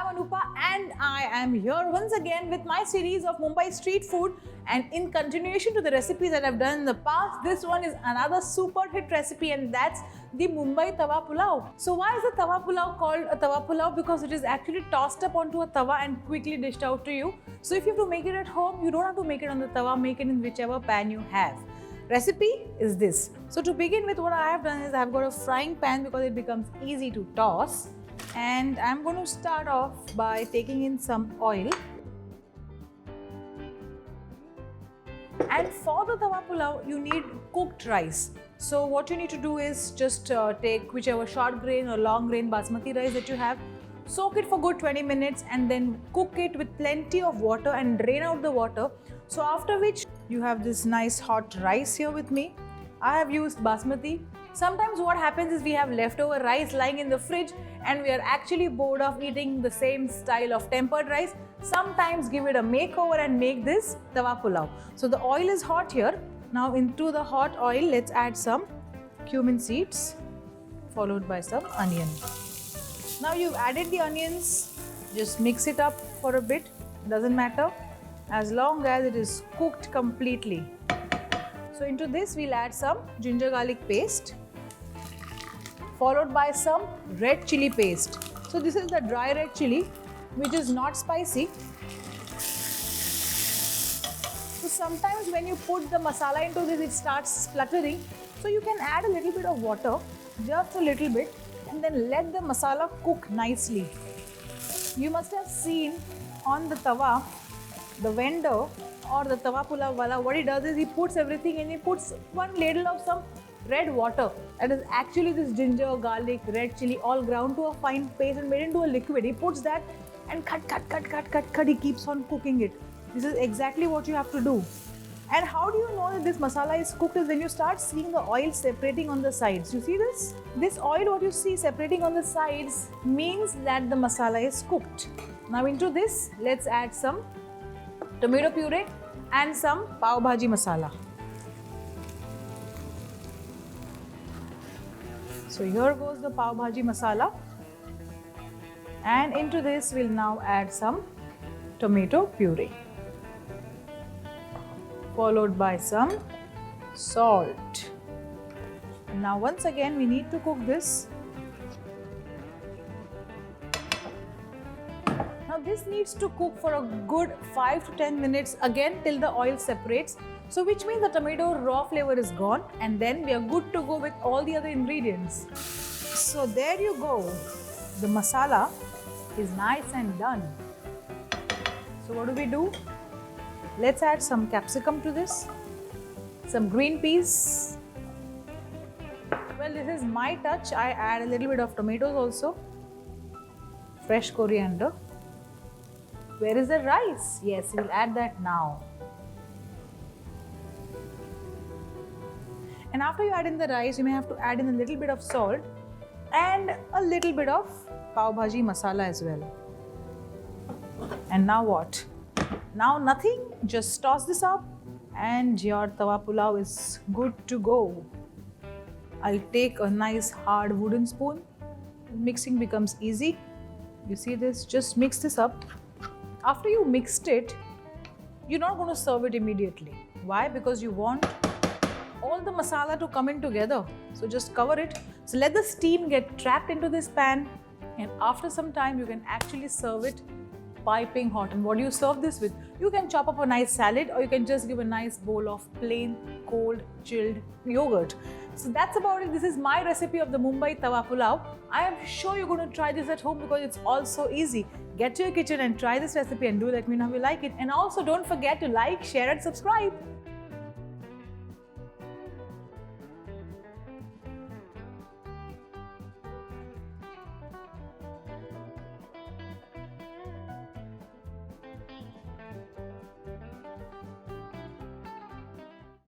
Anupa and I am here once again with my series of Mumbai street food, and in continuation to the recipes that I've done in the past, this one is another super hit recipe, and that's the Mumbai Tawa Pulao. So why is the Tawa Pulao called a Tawa Pulao? Because it is actually tossed up onto a tawa and quickly dished out to you. So if you have to make it at home, you don't have to make it on the tawa, make it in whichever pan you have. Recipe is this. So to begin with, what I have done is I've got a frying pan because it becomes easy to toss. And I'm going to start off by taking in some oil. And for the Tawa Pulao, you need cooked rice. So what you need to do is just take whichever short grain or long grain basmati rice that you have, soak it for good 20 minutes and then cook it with plenty of water and drain out the water. So after which you have this nice hot rice here with me. I have used basmati. Sometimes what happens is we have leftover rice lying in the fridge and we are actually bored of eating the same style of tempered rice. Sometimes give it a makeover and make this Tawa Pulao. So the oil is hot here. Now into the hot oil, let's add some cumin seeds followed by some onion. Now you've added the onions, just mix it up for a bit, doesn't matter as long as it is cooked completely. So into this we'll add some ginger garlic paste followed by some red chilli paste. So this is the dry red chilli which is not spicy. So sometimes when you put the masala into this, it starts spluttering. So you can add a little bit of water, just a little bit, and then let the masala cook nicely. You must have seen on the tawa, the vendor or the Tawa Pulao wala, what he does is he puts everything and he puts one ladle of some red water. That is actually this ginger, garlic, red chilli all ground to a fine paste and made into a liquid. He puts that and cut. He keeps on cooking it. This is exactly what you have to do. And how do you know that this masala is cooked is when you start seeing the oil separating on the sides. You see this? This oil what you see separating on the sides means that the masala is cooked. Now into this, let's add some tomato puree and some pav bhaji masala. So here goes the pav bhaji masala, and into this we'll now add some tomato puree followed by some salt. And now once again we need to cook this. Now this needs to cook for a good 5 to 10 minutes again till the oil separates. So which means the tomato raw flavor is gone, and then we are good to go with all the other ingredients. So there you go. The masala is nice and done. So what do? Let's add some capsicum to this, some green peas. Well, this is my touch. I add a little bit of tomatoes also, fresh coriander. Where is the rice? Yes, we'll add that now. And after you add in the rice, you may have to add in a little bit of salt and a little bit of pav bhaji masala as well. And now what? Now nothing, just toss this up and your Tawa Pulao is good to go. I'll take a nice hard wooden spoon. Mixing becomes easy. You see this? Just mix this up. After you mixed it, you're not going to serve it immediately. Why? Because you want all the masala to come in together. So just cover it. So let the steam get trapped into this pan, and after some time you can actually serve it piping hot. And what do you serve this with? You can chop up a nice salad, or you can just give a nice bowl of plain, cold, chilled yogurt. So that's about it. This is my recipe of the Mumbai Tawa Pulao. I am sure you're going to try this at home because it's also easy. Get to your kitchen and try this recipe and do let me know how you like it. And also don't forget to like, share and subscribe.